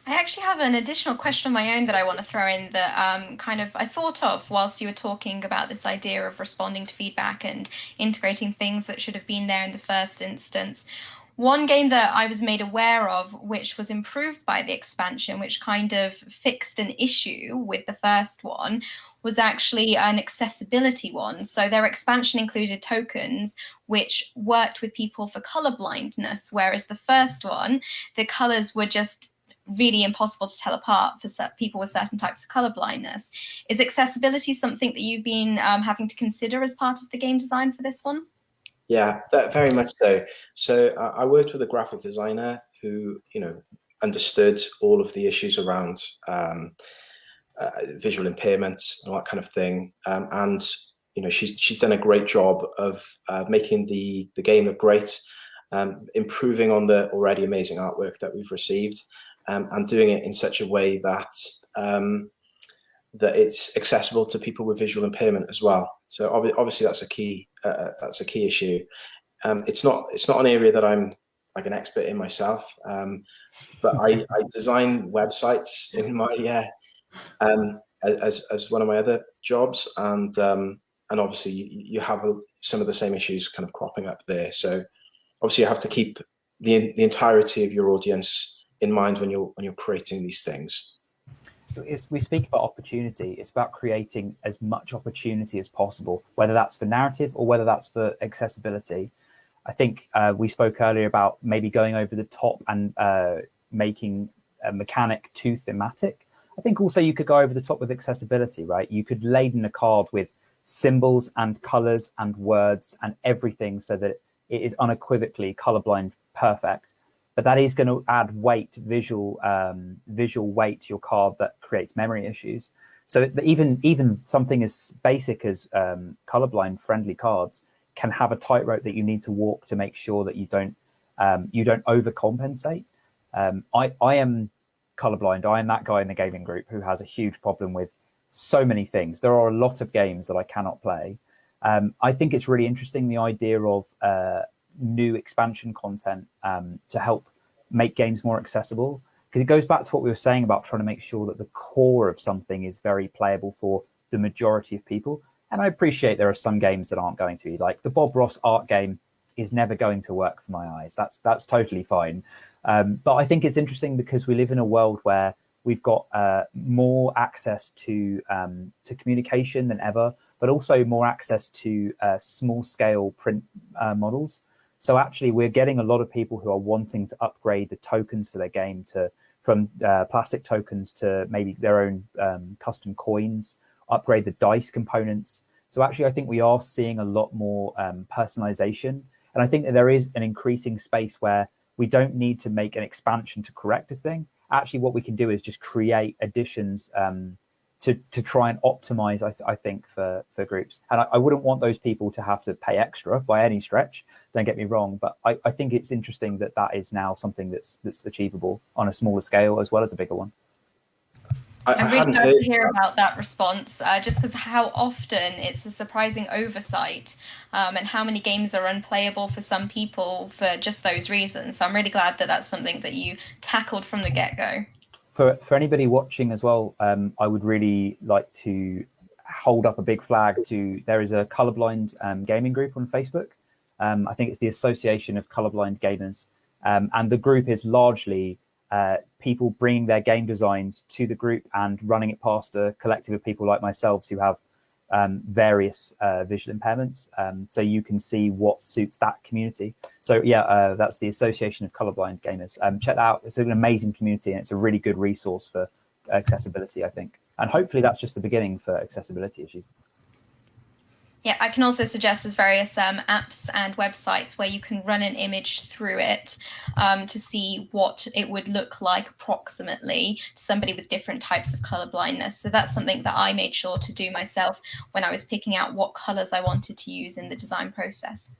I actually have an additional question of my own that I want to throw in that kind of I thought of whilst you were talking about this idea of responding to feedback and integrating things that should have been there in the first instance. One game that I was made aware of, which was improved by the expansion, which kind of fixed an issue with the first one, was actually an accessibility one. So their expansion included tokens which worked with people for color blindness, whereas the first one, the colors were just really impossible to tell apart for people with certain types of color blindness. Is accessibility something that you've been having to consider as part of the game design for this one? Yeah, that very much so. So I worked with a graphic designer who, understood all of the issues around visual impairment and all that kind of thing. And she's done a great job of making the game look great, improving on the already amazing artwork that we've received, and doing it in such a way that that it's accessible to people with visual impairment as well. So obviously that's a key issue. It's not an area that I'm like an expert in myself, but I design websites in my as one of my other jobs, and obviously you have some of the same issues kind of cropping up there. So obviously you have to keep the entirety of your audience in mind when you're creating these things. We speak about opportunity. It's about creating as much opportunity as possible, whether that's for narrative or whether that's for accessibility. I think we spoke earlier about maybe going over the top and making a mechanic too thematic. I think also you could go over the top with accessibility, right? You could laden a card with symbols and colors and words and everything so that it is unequivocally colorblind perfect. But that is going to add weight, visual weight to your card that creates memory issues. So even something as basic as colorblind friendly cards can have a tightrope that you need to walk to make sure that you don't overcompensate. I am colorblind. I am that guy in the gaming group who has a huge problem with so many things. There are a lot of games that I cannot play. I think it's really interesting, the idea of new expansion content to help make games more accessible, because it goes back to what we were saying about trying to make sure that the core of something is very playable for the majority of people. And I appreciate there are some games that aren't going to be, like the Bob Ross art game is never going to work for my eyes. That's totally fine. But I think it's interesting because we live in a world where we've got more access to communication than ever, but also more access to small scale print models. So actually, we're getting a lot of people who are wanting to upgrade the tokens for their game from plastic tokens to maybe their own custom coins, upgrade the dice components. So actually, I think we are seeing a lot more personalization. And I think that there is an increasing space where we don't need to make an expansion to correct a thing. Actually, what we can do is just create additions to try and optimize, I think, for groups. And I wouldn't want those people to have to pay extra by any stretch, don't get me wrong, but I think it's interesting that is now something that's achievable on a smaller scale as well as a bigger one. I'm really glad to hear about that response, just because how often it's a surprising oversight, and how many games are unplayable for some people for just those reasons. So I'm really glad that that's something that you tackled from the get-go. For anybody watching as well, I would really like to hold up a big flag to, there is a colorblind gaming group on Facebook. I think it's the Association of Colorblind Gamers. And the group is largely people bringing their game designs to the group and running it past a collective of people like myself who have various visual impairments. So you can see what suits that community. So yeah, that's the Association of Colorblind Gamers. Check that out. It's an amazing community and it's a really good resource for accessibility, I think. And hopefully that's just the beginning for accessibility issues. Yeah, I can also suggest there's various apps and websites where you can run an image through it to see what it would look like approximately to somebody with different types of color blindness. So that's something that I made sure to do myself when I was picking out what colors I wanted to use in the design process.